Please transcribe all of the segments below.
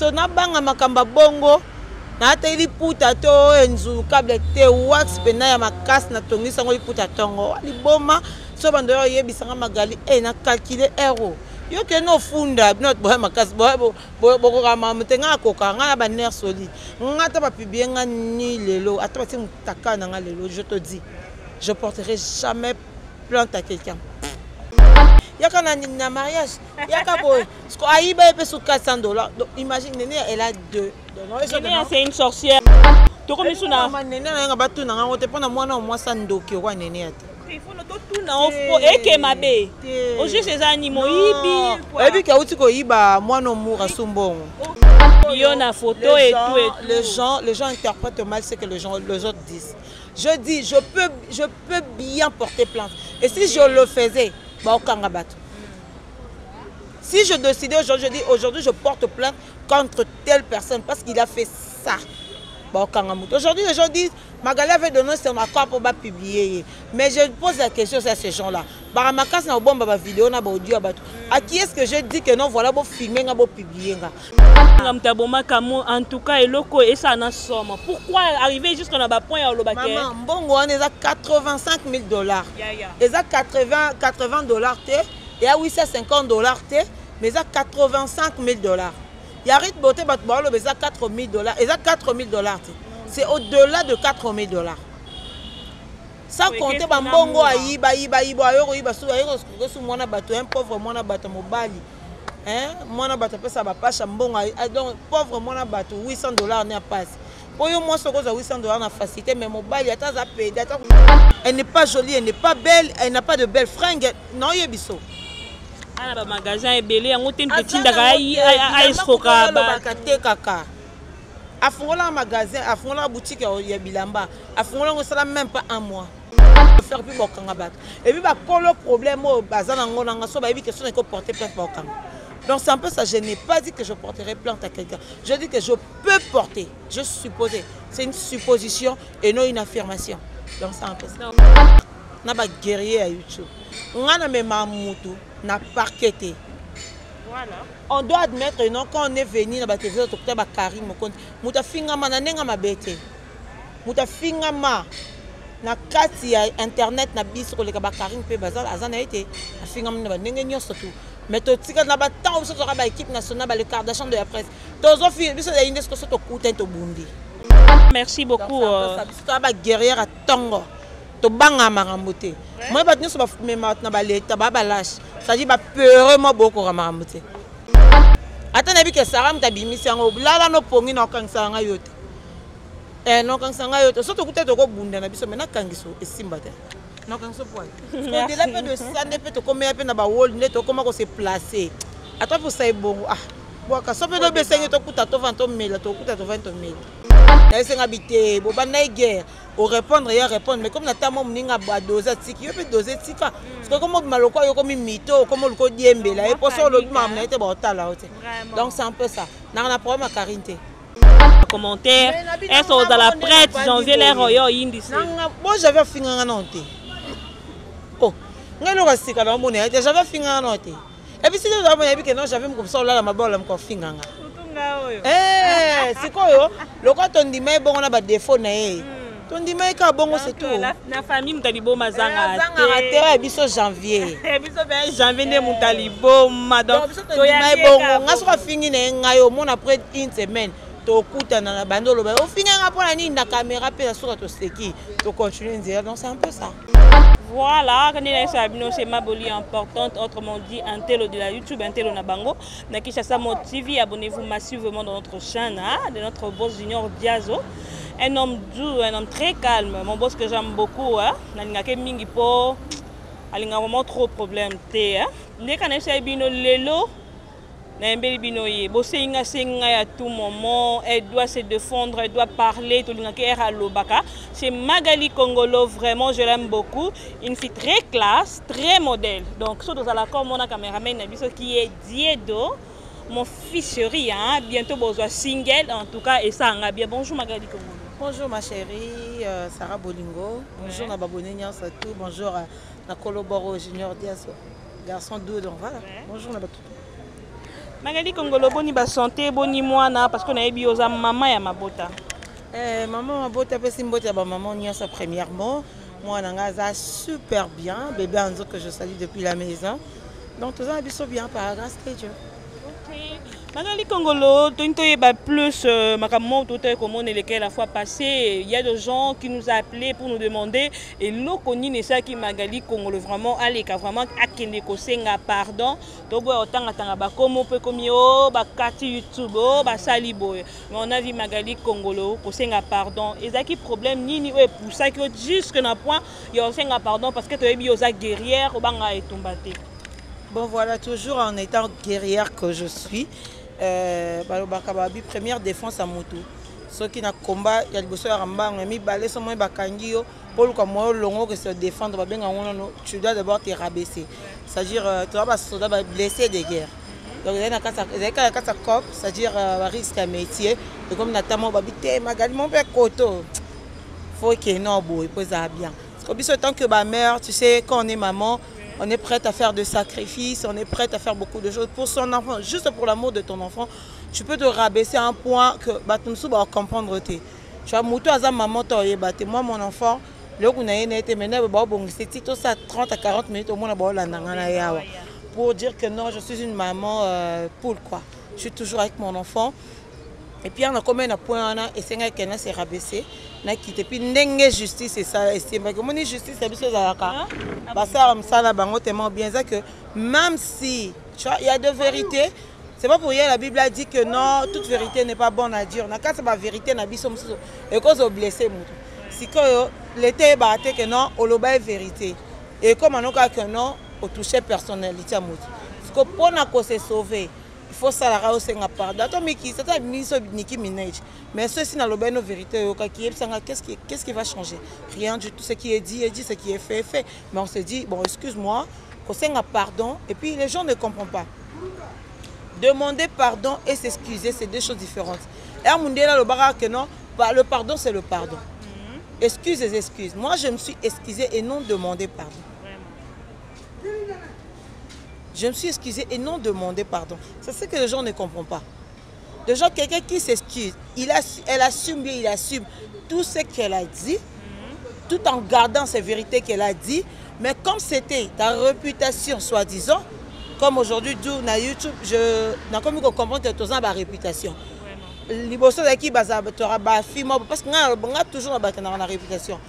biso na banga makamba bongo na teli puta to enzu câble te wax pena ya makasi na tongisa ngo liputa tongo liboma so bando yo yebisanga magali na calculer euro yo ke no funda not boya makasi boko kama mutenga koka nga ba nerf solide ngata ba publier nga ni lelo ata ba mutaka na nga lelo je te dis je porterai jamais plainte à quelqu'un. Yaka na mariage yaka boy parce que aiba epé sous $400. Donc imagine Néné elle a 2. Néné c'est une sorcière. To comme suna Néné na ba tuna nga wote pona mwana mo sandoki kwa Néné ate. Il faut no to tuna ofo eke mabe. Au juste ces animaux ibi. Ebi ka uti ko iba mwana mura sumbongo. Bio na photo et tout. Les gens interprètent mal ce que les autres disent. Je dis je peux bien porter plainte. Et si je le faisais si je décidais aujourd'hui, je dis aujourd'hui je porte plainte contre telle personne parce qu'il a fait ça. Aujourd'hui les gens disent Magali avait donné son accord pour publier. Mais je pose la question à ces gens-là. Vidéo, à qui est-ce que je dis que non, voilà, pour filmer, pour publier. En tout cas, et ça en somme. Pourquoi arriver jusqu'à un point à l'obacé? Maman, bon, on est à $85 000. Ils ont $80 et à $850 mais ils ont $85 000. Il y a rien de beauté, mais ils ont $4 000. Ils ont $4 000. C'est au-delà de $4 000. Sans compter Bambongo Aïba, un pauvre mona bato mobali. Mona bato pesa ba pacha mbongo donc pauvre mona bato $800 n'a pas. Pour moi ce que $800 na facilité mais mobali ata za payer. Elle n'est pas jolie, elle n'est pas belle, elle n'a pas de belles fringues. Non yebiso. Ah ba magasin est belé en hôtel petit ndaka a esfoka ba kaka. Afongola un magasin, afongola boutique ya bilamba, afongola ngosala même pas un mois. Faire plus bokanga bat. Et puis ba le problème au bazana ngona so ba ebi question de porter plainte bokanga. Donc c'est un peu ça, je n'ai pas dit que je porterai plainte à quelqu'un. Je dis que je peux porter, je suppose. C'est une supposition et non une affirmation. Donc c'est un peu ça. Na ba guerrier à YouTube. Ngana me mamutu na parqueté. Voilà. On doit admettre non quand on est venu dans la télévision docteur Bakari Mokonde muta finga ma nanenga mabete muta finga ma na kati ya internet na biso ko le Bakari mpe bazal azana été finga ma nanenga nyoso tout mais to tika na ba temps so ba équipe nationale ba le Kardashian de la presse tozo fi biso ya UNESCO so to kuta to bundi. Merci beaucoup ça ba guerrière à tongo to banga marambote moi ba nyoso ba mema na ba leta ba lâche ça dit ba peur moi beaucoup marambote. Attends, je vais Sarah m'tabimisi yango lala no pongi na kangisa nga yote. No kangisa nga yote. Surtout que tu es bunda na biso mena kangiso esimba te. No kangso poil. Parce que de de ça ne peut te comme un peu na ba wall net comment se placer. Attends pour ça est bon. Ah, boka so pe do besengi to kuta to 20 000 to kuta to 20 000. Na senga bité bo ba na guerre. Au répondre et répondre mais comme na tamo mninga ba doser tiki yo pe doser tika parce que comme maloko yo comme mito comme le ko diembela et pour ça le mam na été ba otala ote donc c'est un peu ça na na problème à Karinte commentaire est dans la prête janvier les royo indice bon j'avais finga na ote oh ngelo ka sika na mona j'avais finga na ote et puis si tu as bien que non j'avais comme ça là ma bola me finga c'est quoi yo le ko ton di mai bon on a ba défaut na c'est tout. La famille Moutalibo Mazanga. Zanga biso janvier. Biso ben janvier ne Moutalibo madame. To ya bongo ngaso fingi na ngayo mon après une semaine. To kuta na bandolo ba. O fingi nga pona ni na caméra pe sur to seki. To continuer dire donc c'est un peu ça. Voilà, quand il y a une maboli importante, autrement dit, un tel de la YouTube, un tel na bango. Nakishasa Mo TV, abonnez-vous massivement dans notre chaîne, de notre boss Junior Diazo. Un homme doux, un homme très calme. Mon boss que j'aime beaucoup, Nalingake mingi po, alinga vraiment trop problème té. Les canessais bino lelo, n'embeli bino ye. Bosse inga senga à tout moment. Elle doit se défendre, elle doit parler. Tout l'ingake era lobaka. C'est Magali Congolo, vraiment je l'aime beaucoup. Une fille très classe, très modèle. Donc surtout à la com mon caméraman Nabiso qui est Diedo. Mon fils chéri, bientôt besoin single en tout cas et ça en bien. Bonjour Magali Congolo. Bonjour ma chérie, Sarah Bolingo. Bonjour na babonné Nyans tout. Bonjour à na collaboro Junior Diaz, garçon doux donc voilà. Bonjour na tout. Magali Congolo boni ba santé boni mwana parce qu'on a eu bioza maman ya mabota. Maman mabota pe simbota ba maman nyasa premièrement. Moi nanga za super bien, bébé Anzo que je salue depuis la maison. Donc tout ça biso bien par grâce de Dieu. OK. Magali Congolo, tu ba plus makammo tout comment lesquels la fois passée, il y a des gens qui nous appelaient pour nous demander et lokoni ne ça qui Magali Congolo vraiment aleka vraiment akende ko senga pardon. To bo otanga tanga ba komo pe komio ba kati YouTube ba sali boy. Mais on a vu Magali Congolo ko senga pardon. Ezaki problème nini ouais pour ça que jusque na point yo senga pardon parce que tu es bioza guerrière ou banga etumbate. Bon voilà, toujours en étant guerrière que je suis. Première défense à moto. Ceux qui n'ont combat, il y a des gens qui ont balé son moyen bakangio pour le comment longo que se défendre. Tu dois d'abord te rabaisser. C'est-à-dire tu vas pas soldat blessé de guerre. Donc il y a un cop, c'est-à-dire risque à métier. Et comme notamment babité Magali mon père koto. Faut que non boy, pose bien. Parce que tant que ma mère, tu sais quand on est maman. On est prête à faire des sacrifices, on est prête à faire beaucoup de choses pour son enfant. Juste pour l'amour de ton enfant, tu peux te rabaisser à un point que tu vas comprendre. Tu vois, maman, moi, mon enfant, c'est 30 à 40 minutes au moins pour dire que non, je suis une maman pour quoi. Je suis toujours avec mon enfant. Et puis on a combien de points et c'est qu'elle s'est rabaissé na quitté puis n'engue justice et ça estime que mon justice c'est bisa zalaka ba ça ça la bango tellement bien ça que même si tu vois il y a deux vérités c'est pas pour rien la Bible a dit que non toute vérité n'est pas bonne à dire na quand c'est pas vérité na biso muso et cause blessé muto si que l'été baté que non au loba est vérité et comme on a que non au toucher personnalité muto parce que pour na ko se sauver il faut ça la rausse nga pardon attends mais qui c'est ça Nicki Minaj mais ceci dans le ben nos vérités qu'est-ce qui va changer rien du tout ce qui est dit ce qui est fait mais on se dit bon excuse-moi qu'on s'enga pardon et puis les gens ne comprennent pas demander pardon et s'excuser c'est deux choses différentes et à Mundela le barak que non le pardon c'est le pardon excuse et excuse moi je me suis excusée et non demandé pardon. Je me suis excusée et non demandé pardon. C'est ce que les gens ne comprennent pas. Les gens, quelqu'un qui s'excuse, elle assume bien, il assume tout ce qu'elle a dit, tout en gardant ses vérités qu'elle a dit. Mais comme c'était ta réputation, soi-disant, comme aujourd'hui, dans YouTube, je n'ai pas comprendre que tu as ma réputation. Les bosses qui parce que on a toujours la réputation.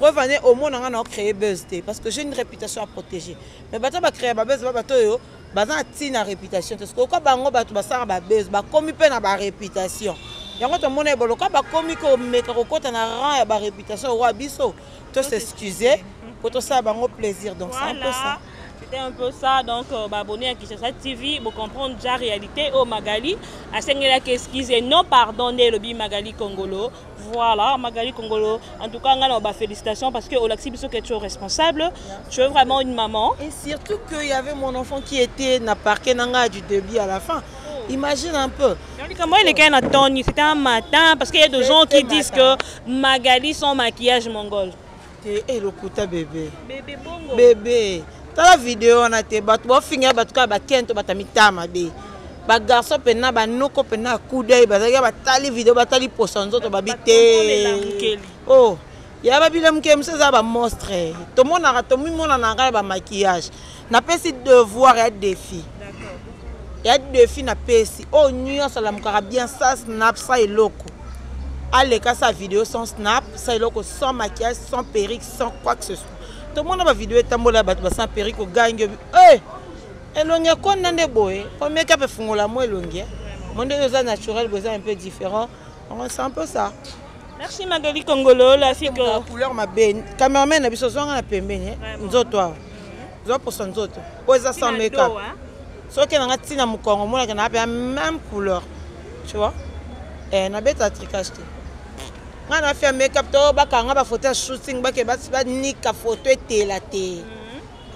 Preuve au moins on a créé buzz parce que j'ai une réputation à protéger. Mais bato ba créer ba buzz ba bato yo baza tina réputation parce que quand bango bato ba sara ba buzz ba komi pe na ba réputation. Yango to mona ebolo ka ba komi ko meka ko kota na rang ya ba réputation wa biso. To s'excuser pour tout ça bango plaisir donc c'est un peu ça. C'était un peu ça, donc abonné à Kinshasa TV, pour comprendre la réalité au Magali. À Sengela qu'excuse et non pardonner le bi Magali Congolo. Voilà, Magali Congolo. En tout cas, on a félicitations parce que Olaxi Biso est toujours responsable. Tu es vraiment une maman. Et surtout qu'il y avait mon enfant qui était na parquet nanga du début à la fin. Imagine un peu. Comment il est attendu? C'était un matin parce qu'il y a des gens qui disent que Magali son maquillage mongol. Et le kouta bébé. Bébé bongo. Bébé. La vidéo on a été battu bon finir battu ka bakento batamita be ba garçon pena ba noko pena coup d'œil bazaka batali vidéo batali posanzo to babité oh ya ba bilem ke mseza ba monstre to mona na ba maquillage na pesi devoir et défi d'accord ya défi na pesi oh nyo sala mukara bien ça snap ça eloko allez ka sa vidéo sans snap ça eloko sans maquillage sans perruque sans quoi que ce soit. Tout le monde a une vidéo tambola sans perruque au gang. Eh! Elongia kon nande boy. Pour make-up fungola mo elongia. Mon Dieu est naturel, besoin un peu différent. C'est un peu ça. Merci Magali Congolo, la fille que la couleur ma ben. Cameraman na biso zonga na pembeni. Nzoto. Zo pour son nzoto. Oza sans make-up. So que na tina mukongo mona que na la même couleur. Tu vois? Eh na beta tricage. On a fait un make-up, on a fait un shooting, on a fait un photo et la télé.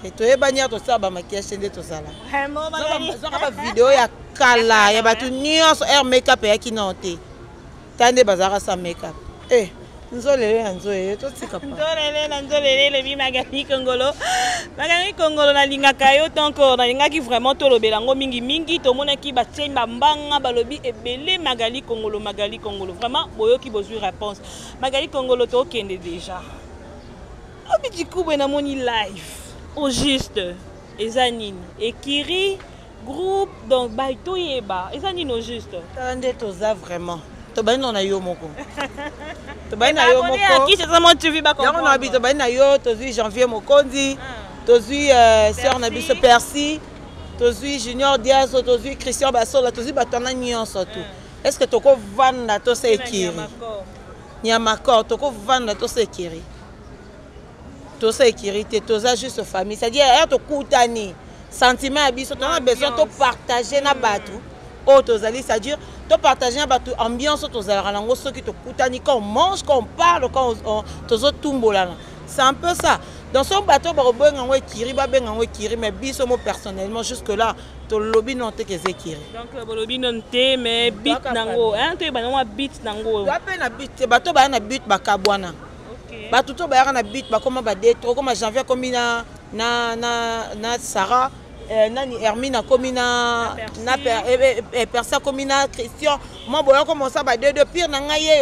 Et tu es banni à tout ça, maquillage, c'est tout ça. On a fait une vidéo, il y a Kala, il y a tout nuance, air make-up et qui n'ont été. T'as des bazar sans make-up. Eh, Nzolele, totika pa. Nzolele, le bi Magali Kongolo. Magali Kongolo na lingaka yo tonko na lingaki vraiment to lobela ngo mingi to mona ki ba tsemba mbanga balobi ebele Magali Kongolo. Vraiment boyoki bozui réponse. Magali Kongolo to kende déjà. Obi dikubwe na moni live. Au juste ezanine ekiri groupe donc baito yeba ezanine au juste. Tande toza vraiment. To ba na yo moko. To ba na yo moko. Qui c'est ça mon tu vis ba comprendre. On habite to ba na yo to zi Janvier Mokondi. To zi sœur na biso Percy. To zi Junior Diazo, to zi Christian Basola, to zi batana nyonso tout. Est-ce que toko vanda to se ekiri? Nyamakor toko vanda to se ekiri. To se ekiri te toza juste famille. C'est-à-dire to kutani. Sentiment abiso, on a besoin de partager na batu. Oh, c'est-à-dire de partager na batu ambiance tozala rango ceux qui te kutani quand on mange, quand on parle, quand on tozo tumbola. C'est un peu ça. Dans son bateau barobenga ngwe kiri ba benga ngwe kiri mais biso mo personnellement jusque là to lobby non te que zekiri. Donc lobby non te mais bit nango, hein to ba no bit nango. Ba pe na bit bateau ba na bit ba kabwana. OK. Ba tuto ba na bit ba comme ba détro comme janvier comme na Sarah nani Hermine comme na Persa comme na Christian moi boya comme ça ba deux pire na ngaye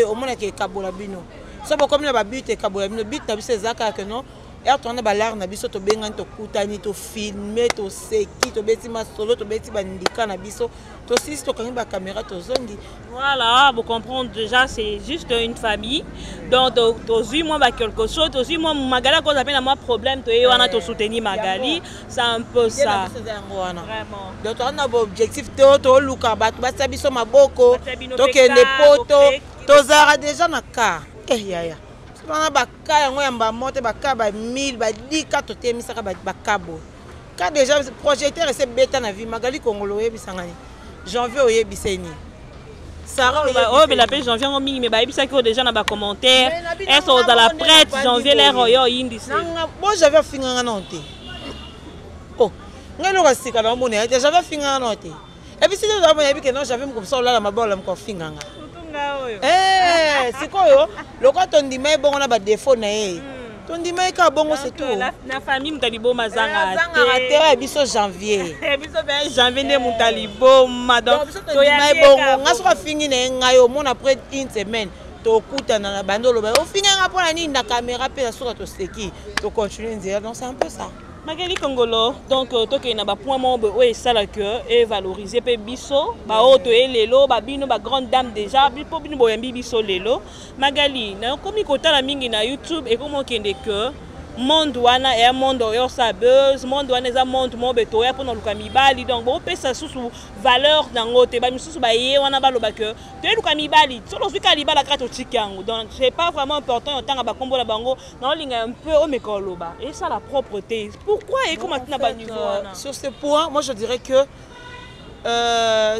au mona ke kabola bino so ba comme na ba but kabola bino but na biso ezaka que non et tourner ba l'art na biso to benga to kutani to filmer to seki to beti ma solo to beti ba ndika na biso to sis to kangi ba caméra to zongi. Voilà, vous comprenez déjà c'est juste une famille donc to moi ba quelque chose to moi Magali cause appelle moi problème to y wana to soutenir Magali c'est un peu ça vraiment donc on a objectif to luka ba sa biso maboko to kende poto to zara déjà na ka yaya on a baka yango yamba mote baka ba 1000 ba 10 ka to temisaka ba kabo ka déjà projecteur c'est beta na vie Magali Kongolo yebisangani janvier oyebiseni Sarah oh mais la paix janvier on mingi mais ba yebisa ko déjà na ba commentaire elles sont dans la prête janvier l'air yo indice bon j'avais finganga nonte oh ngelo kasika na mona ete j'avais finganga nonte et puis si tu as yebi que non j'avais comme ça là la mabola mko finganga c'est quoi yo le quoi ton dimé bon on a ba défaut na ye ton dimé ka bongo c'est tout na famille mutalibo mazanga te biso janvier biso ben janvier ne mutalibo madame to dimé bongo ngaso ka fingi na ngayo mon après une semaine to kutana na bandolo ba o fingi nga pona ni na caméra pe sur to seki to continuer dire donc c'est un peu ça. Magali Kongolo donc toke na ba point mombe o esala que et valoriser pe biso ba auto et lelo ba bino ba grande dame déjà bipo bino boyambi biso lelo Magali na komi kotala mingi na YouTube et comment kende que monde wana et monde yo sa buzz monde wana za monde mo beto ya pona luka mibali donc bo pesa susu valeur nango te ba misusu ba ye wana ba loba que te luka mibali solo zwika libala krato tikango donc c'est pas vraiment important autant ba kombo la bango na linga un peu o mekoloba et ça la propreté pourquoi et comment tu na ba niveau sur ce point moi je dirais que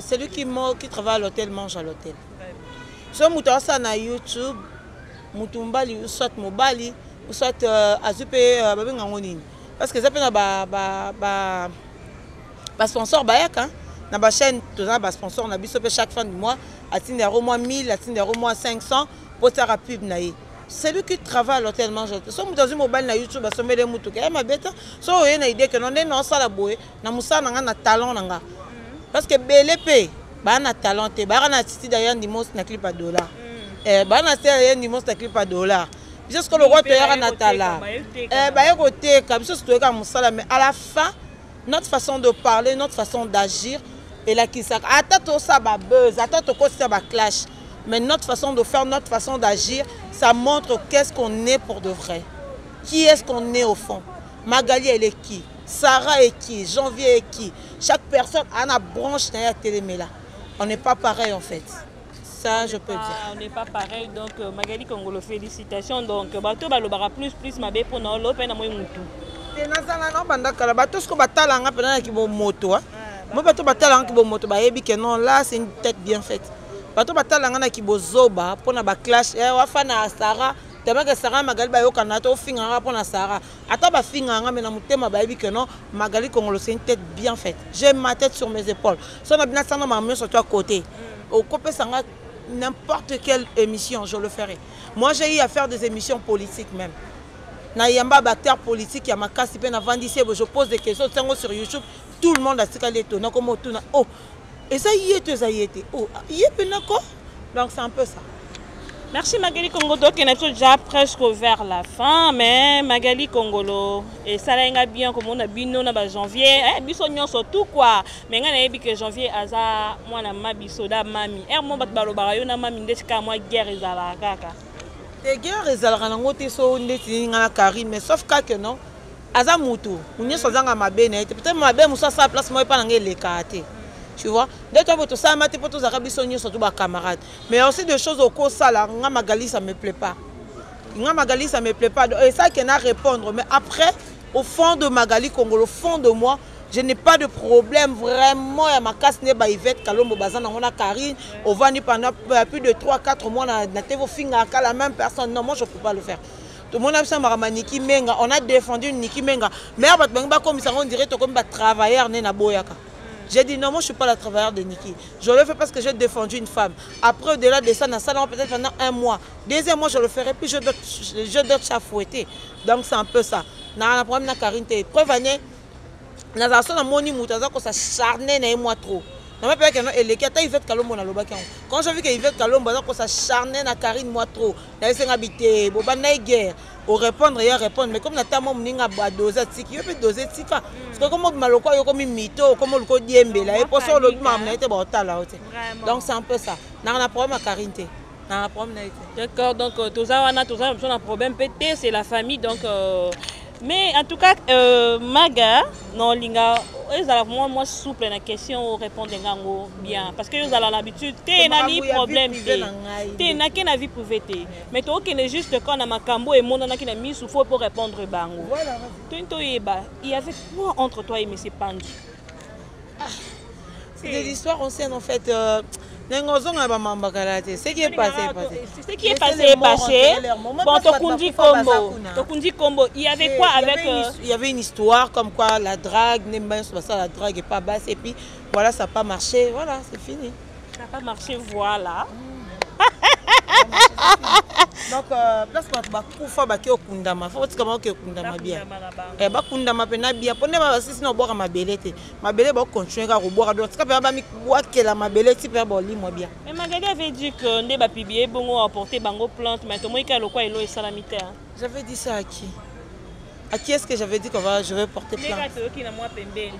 celui qui travaille à l'hôtel mange à l'hôtel so muto ça na YouTube mutumbali soit mobali ou soit azupe babenga ngonini parce que ça peut na ba sponsor bayaka na ba chaîne to na ba sponsor na biso pe chaque fin du mois atinde au moins 1000 atinde au moins 500 pour faire pub na ye c'est lui qui travaille à l'hôtel mange so muto azu mobile na YouTube asomele mutu ke ma beta so ye na idée que non sala boye na musana nga na talent nga parce que BLP ba na talent te ba na titi d'ailleurs dimos na clip à dollar ba na titi dimos na clip à dollar parce que le roi payera natala mais à la fin notre façon de parler notre façon d'agir et là qui ça attends ça ba buzz attends ko ça ba clash mais notre façon de faire notre façon d'agir ça montre qu'est-ce qu'on est pour de vrai qui est-ce qu'on est au fond Magali elle est qui Sarah est qui Janvier est qui chaque personne a une branche dans la télé mais là on n'est pas pareil en fait. Ça, je peux dire. On n'est pas pareil, donc Magali Kongolo, félicitations. Donc, bateau balobara plus mabé pour nous, l'open à moi mutu. Et nazana non bandaka bateau ce que batalanga pendant qui bon moto. Moi bateau batalanga qui bon moto, ba yebi que non là c'est une tête bien faite. Bateau batalanga na qui bozoba pour na ba clash wa fana Sarah, tellement que Sarah Magali ba yokana to finga pour na Sarah. Ata ba finga nga mais na mutema ba yebi que non Magali Kongolo c'est une tête bien faite. J'ai ma tête sur mes épaules. So na bina sana ma main sur toi côté. Au copé sanga n'importe quelle émission, je le ferai. Moi, j'ai eu à faire des émissions politiques même. Na yamba acteur politique, ya makasi pe na vandisi, je pose des questions sur YouTube, tout le monde a sikali to na komo tuna. Oh, et ça y était. Oh, y est penako. Donc c'est un peu ça. Merci Magali Congolo, qui est déjà presque vers la fin, mais Magali Congolo, et ça l'a bien comme on a bien non à janvier, bisognon surtout quoi, mais on a dit que janvier aza moi na ma bisoda mami, mon bat balo barayo na mami ndeka moi guerre ezala kaka. Te guerre ezala na ngote so ndeti ngana Karine, mais sauf que non, aza mutu, munye so zanga mabene, peut-être mabe musa sa place moi pas ngé le kate. Tu vois, dès que tu as maté pour tous les surtout mes camarades. Mais aussi des choses au cours ça là, Magali ça me plaît pas. Magali ça me plaît pas. Et ça qui n'a répondre. Mais après, au fond de Magali Congolo, au fond de moi, je n'ai pas de problème vraiment. Il y a ma casse n'est pas Yvette Kalombo Bazan, on a Karine, on va pendant plus de 3-4 mois dans TV Finga la même personne. Non, moi je ne peux pas le faire. Tout le monde a dit Niki Menga, on a défendu Niki Menga. Mais comme ça on dirait comme un travailleur né na boyaka. J'ai dit non, moi je ne suis pas la travailleuse de Niki. Je le fais parce que j'ai défendu une femme. Après, au-delà de ça, peut-être pendant un mois. Deuxième mois, je le ferai, puis je dois chafouetter. Donc c'est un peu ça. Dans le problème de Karine, preuve année, dans la zone de Moni Moutaza, ça charnait dans moi trop. Quand j'ai vu que Yvette Kalombo ça charnait dans Karine moi trop, habité, guerre. Au répondre, il répondre, mais comme Natama Mninga doser tiki, il peut doser tika. Parce que comme Maloko, il y a comme mytho, comme le code Diembe, là, et pour ça, le mam n'a été botal là. Donc c'est un peu ça. Dans un problème à Karine. D'accord, donc tout ça, on a un problème pété, c'est la famille, donc. Mais en tout cas, Maga, non, Linga, ils ont vraiment souple la question, répondre bien. Parce que ils ont l'habitude, tu n'as pas problème, tu n'as qu'une vie privée. Mais tu es juste quand on a Makambo et mon on a mis sous faux pour répondre bango. Voilà. Il y avait quoi entre toi et M. Pandu? C'est des histoires anciennes en fait. Ce qui est passé est passé. Ce qui est passé est passé. Bon, Tokundi Kombo, il y avait quoi avec... Il y avait une histoire comme quoi la drague, la drague n'est pas basse et puis voilà, ça n'a pas marché. Voilà, c'est fini. Ça n'a pas marché, voilà. Donc, place où faut que tu kundama, faut que tu kundama bien. Et bah kundama pena bien. Prenez ma si sinon boire ma belette. Ma belette va continuer à boire. Donc, ça peut pas mi boire que la ma belette si peut boire moi bien. Mais Magali avait dit que ne pas publier bongo apporter bango plante, mais tout moi le quoi il est salamité. J'avais dit ça à qui? À qui est-ce que j'avais dit je vais porter plainte?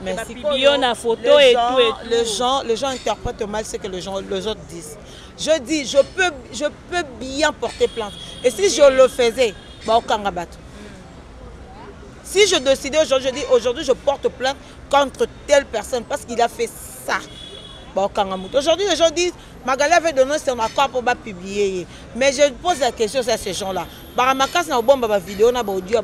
Merci. Photo et tout. Les gens interprètent mal ce que les autres disent. Je dis, je peux bien porter plainte. Et si je le faisais, bah, au Kangabato. Si je décidais aujourd'hui, je dis aujourd'hui je porte plainte contre telle personne parce qu'il a fait ça. Bah, au Kangabato. Aujourd'hui, les gens disent, Magali avait donné son accord pour publier. Mais je pose la question à ces gens-là. Bah, ma casse n'a pas de vidéo, n'a pas audio.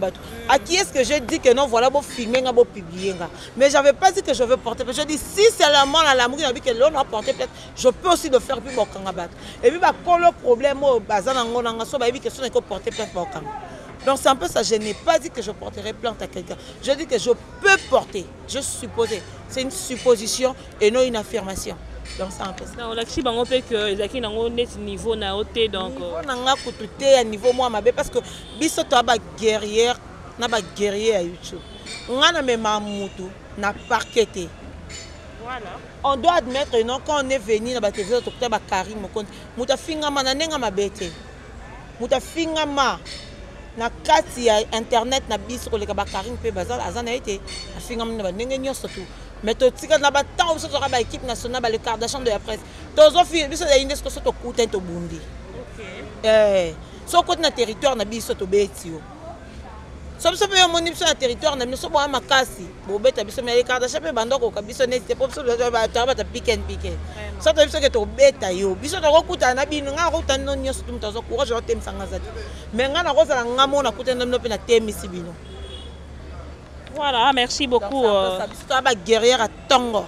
À qui est-ce que je dis que non, voilà, pour filmer, pour publier. Mais je n'avais pas dit que je veux porter plainte. Je dis, si c'est seulement la l'amour qui a dit que l'on a porté plainte, je peux aussi le faire plus pour Kangabato. Et puis, quand le problème, que ce n'est que porter plainte pour Kangabato. Donc c'est un peu ça, je n'ai pas dit que je porterai plainte à quelqu'un. Je dis que je peux porter, je suppose. C'est une supposition et non une affirmation. Donc c'est un peu ça. On a dit que les acquis n'ont pas niveau na haute donc. On a coûté à niveau moi ma parce que biso to ba guerrière na ba guerrier à YouTube. On a même mamoutou na parqueté. Voilà. On doit admettre non quand on est venu na ba TV to ba Karim compte. Muta finga ma na nenga ma bete. Muta finga ma na kati ya internet na biso ko le ba Karim pe bazal azana été afinga na ba nenga nyoso tout. Mais tu sais que na temps où sera ba équipe nationale ba le Kardashian de la presse. Tozo fi biso ya UNESCO so to kuta to bundi. OK. So côté na territoire na biso to betio. So biso pe moni biso na territoire na biso bo makasi. Bo beta biso me le Kardashian pe bandoko ka biso n'était pas biso ba ta pick and pick. So to biso ke to beta yo. Biso to kuta na bino nga kuta no nyoso tum tozo courage o tem sanga zati. Mais nga na ko za nga mo na kuta no pe na temi sibino. Voilà, merci beaucoup. C'est guerrière à Tongo.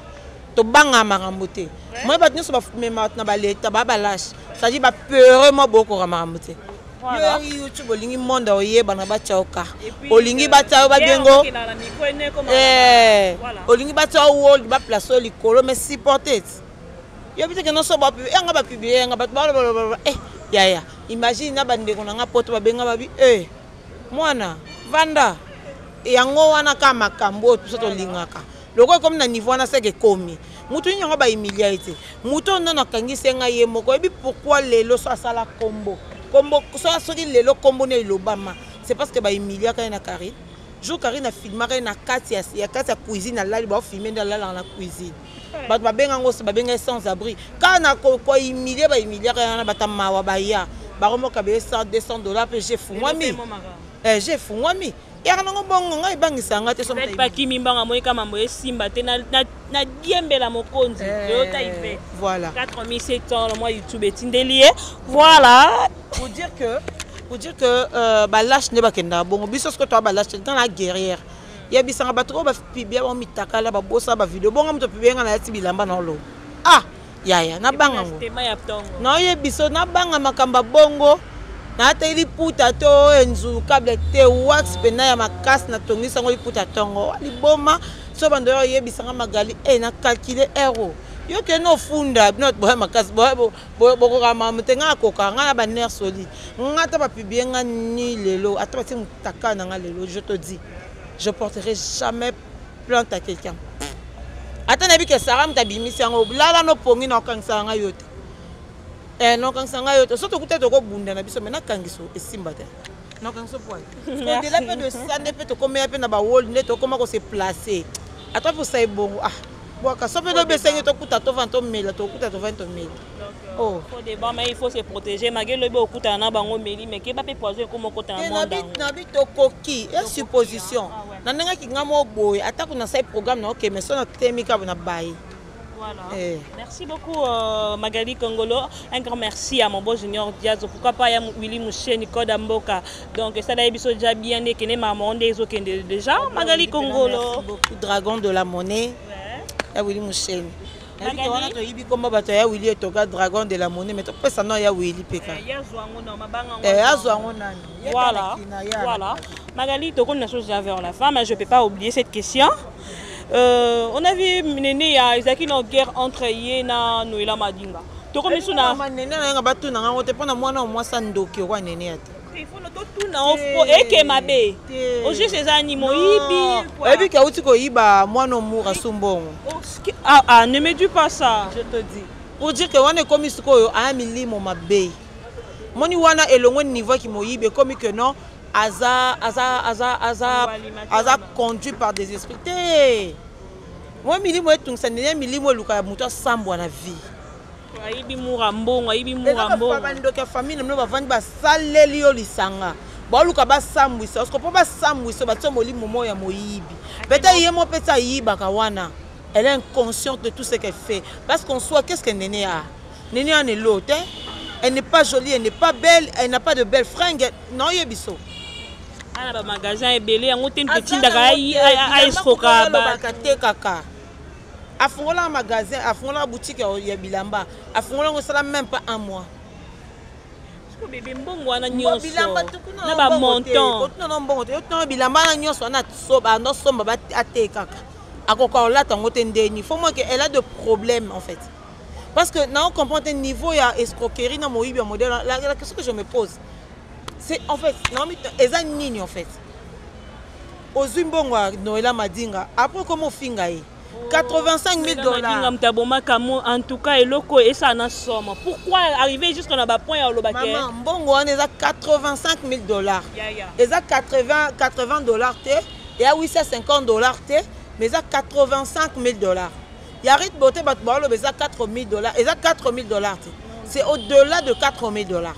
To banga marambote. Moi ba tinu so ba mema na ba leta ba lâche. Ça dit ba peur moi beaucoup marambote. Voilà. YouTube olingi monde oyeba na ba chaoka. Olingi ba tao ba bengo. Olingi ba tao wall ba place likolo mais supporter. yo bite que non so ba publier nga ba publier nga ba yaya imagine na bande ko nga poto ba benga ba bi mwana vanda yango wana ka makambo to to lingaka loko comme na niveau na seke komi mutu nyanga ba humilier ete mutu na kangise nga ye moko ebi pourquoi lelo so asala kombo so asoli lelo kombo ne lobama c'est parce que ba humilier ka na Karine jour Karine a filmé na kati ya cuisine na lali ba filmer dans la cuisine ba benga ngo se ba benga sans abri kana ko humilier ba humilier ka na batamawa ba ya ba romo ka be $100-200 pe j'ai fou moi mi j'ai fou moi mi ya kana ngo bongo ngai bangisa ngate so mta kimi mbanga moyi kama moye simba te na diembela mokonzi yo taïve voilà 4700 moi YouTube etindeli voilà pour dire que ba lâche ne ba kenda bongo biso ce que toi ba lâche dans la guerrière ya bisanga batoko ba pibia ba mitaka la ba bossa ba video bongo mto pibia nga na yati bilamba na lo ya na banga ngo na ye biso na banga makamba bongo na teli puta to enzu câble te wax pena ya makas na tongisa ngo puta tongo liboma so bando ye bisanga magali na calculer euro yo ke no funda not boya makas boko kama mutenga koka nga ba nerf solide ngata ba pibia nga ni lelo ata ti mutaka na nga lelo je te dis je porterai jamais plainte à quelqu'un. Attends, que Sarah m'a bimisi ngo lala no pongi na kangisa nga yote. No kangisa nga yote. Surtout peut-être ko bunda na biso mena kangiso esimba te. No kangiso poil. Donc de la peu de ça ne peut te comme un peu na ba wall net comment ko se placer. Attends pour ça bon boka so peut do besengi to kuta to 20 000 to kuta to 20 000. Oh, faut débat mais il faut se protéger malgré le bo kuta na bango meli mais ke ba pe poison comme kota na monde. Na bi to koki et supposition. Na nenga ki ngamo boy ata kuna sai programme na OK mais so na temika na bayi. Voilà. Merci beaucoup Magali Kongolo. Un grand merci à mon beau Junior Diazo. Pourquoi pas Willy Mouché, Nico Damboka. Donc ça a été déjà bien né que ne maman des déjà Magali Kongolo. Merci beaucoup Dragon de la monnaie. Ya Willy Mouché. Magali to yibi komba bato ya Willy toka Dragon de la monnaie mais to pesa no ya Willy peka. Ya zwango na mabanga. Ya zwango nani. Voilà. Magali to connait chose vers la fin mais je peux pas oublier cette question. On a vu Néné à Isaki une guerre entre Yéna Noëlla Madinga. Tu connais ça? Néné n'a pas tout n'a pas na moi na moi sandoki wa Néné ate. Il faut tout na ofo eke mabe. Aujourd'hui ces animaux ibi. Et puis ka uti ko iba moi no moura sumbongo. Ne me dis pas ça. Je te dis. Pour dire que on est comme ici ko a milimo mabe. Moni wana elongo niveau ki moyibe comme que non. Aza conduit par des esprits. Moi, milimo est un sénégalais, milimo luka muto sambo na vie. Aibi murambo, aibi murambo. Donc la famille ne va vendre ba salelio lisanga. Ba luka ba sambo ça, parce que pas ba sambo ça ba tsomoli momo ya moyibi. Peut-être yemo peta yiba kawana. Elle est inconsciente de tout ce qu'elle fait parce qu'on soit qu'est-ce que Néné a? Néné en est l'autre. Elle n'est pas jolie, elle n'est pas belle, elle n'a pas de belles fringues. Non, yebiso. Ah, le magasin est belé, on a une petite dagaï à escroquer. À fond là, magasin, à fond là, boutique, il y a bilamba. À fond là, on sera même pas un mois. Parce que bébé mbongo ana nyonso. Na ba montant. Non bon, on bilamba na nyonso na soba, no somba ba ateka. Akoko là tango tendeni. Faut moi qu'elle a de problèmes en fait. Parce que non, on comprend un niveau il y a escroquerie dans mon modèle. La question que je me pose. C'est en fait, non mais eza nini en fait. Ozumbongo Noëlla Madinga, après comment fingaye 85 000 $. En tout cas, et ça en somme. Pourquoi arriver jusqu'à un point à l'obake? Maman, bongo on est à 85 000 $. Et ça 80 $ et à 850 $ mais ça 85 000 $. Il y a rite beauté batbalo mais ça 4 000 $. Et ça 4 000 $. C'est au-delà de 4 000 $.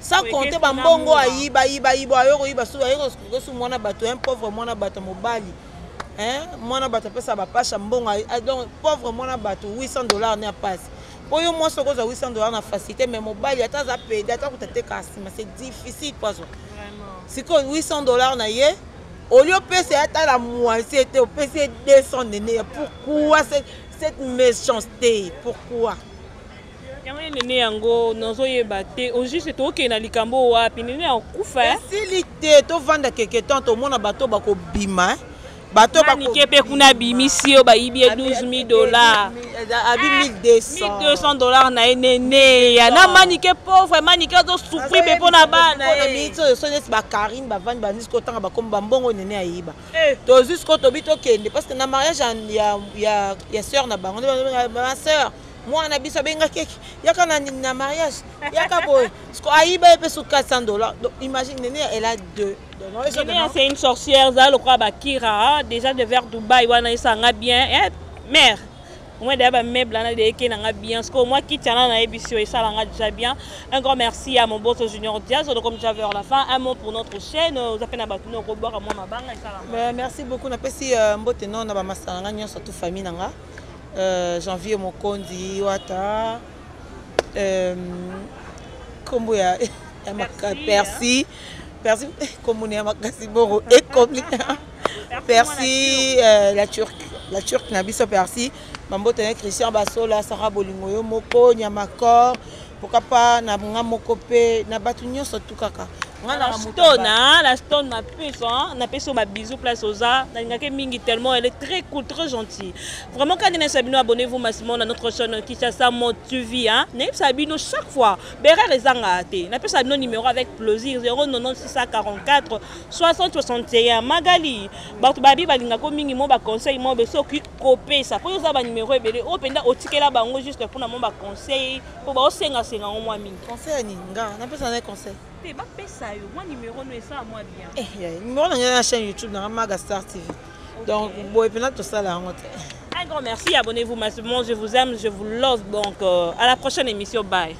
Ça compte bambongo ayiba ayoko yiba su ayoko su mwana bato un pauvre mwana bato mobali mwana bato pesa ba pasha mbongo donc pauvre mwana bato $800 na passe pour yo moi soko za $800 na facilité mais mobali ata za payer ata kutete kasima c'est difficile poison vraiment siko $800 na ye au lieu pesa ata la moitié était au pesa 200 Néné pourquoi cette méchanceté pourquoi? Néné yango nozo yebate au juste to ke na likambo wapi Néné akufa facilité to vanda quelque temps to mona bato bako bima bato manike pe kuna bimisio ba ibi $12,000 abi $1,200 na enene ya na manike pauvre manike zo souffrir be pona bana na minito so neti ba Karine ba vandi ba nisiko tanga ba komba mbongo nene ayiba to jusqu'au to bito kende parce que na mariage ya sœur na bango ma sœur moi na biso benga keki yaka na mariage yaka boy sko ayiba pe sur $400 donc imagine nene elle a deux. C'est une sorcière, ça le croit Bakira, déjà de vers Dubaï, wana isanga bien, mère. Moi d'abord meuble là de qui n'a bien, parce que moi qui tiens na émission et ça l'a déjà bien. Un grand merci à mon boss Junior Diaz, donc comme j'avais à la fin un mot pour notre chaîne, vous appelez na batuno robor à moi ma banga et ça. Merci beaucoup na pesi mbote non na ba masanga nyonso toute famille nanga. Janvier Mokondi wata kombo ya merci. Merci, comme on est à Makasiboro et compliqué. Merci, la Turque n'a pas merci. Mambo tene Christian Basola, Sarah Bolingoyo, Moko, Nyamakor, pourquoi pas, Namokope, Nabatunyo, surtout kaka. La stone ma puce, na peso ma bisou place aux arts, mingi tellement elle est très cool, très gentille. Vraiment quand vous sabino abonnez-vous massivement à notre chaîne Kinshasa Mode TV hein. N'est sabino chaque fois. Berer ezanga ate. Na peso sabino numéro avec plaisir 09644 6061 Magali. Batu babi balinga ko mingi mo ba conseil mo beso ki copé ça. Pour ça ba numéro ebele o penda otikela bango juste pour na mo ba conseil pour ba osenga senga o moi mingi. Conseil ni nga, na peso na conseil. Moi numéro nous ça moi bien. Numéro dans la chaîne YouTube dans Magastar TV. Donc bon et puis là tout ça là. Un grand merci, abonnez-vous massivement, je vous aime, je vous love donc à la prochaine émission, bye.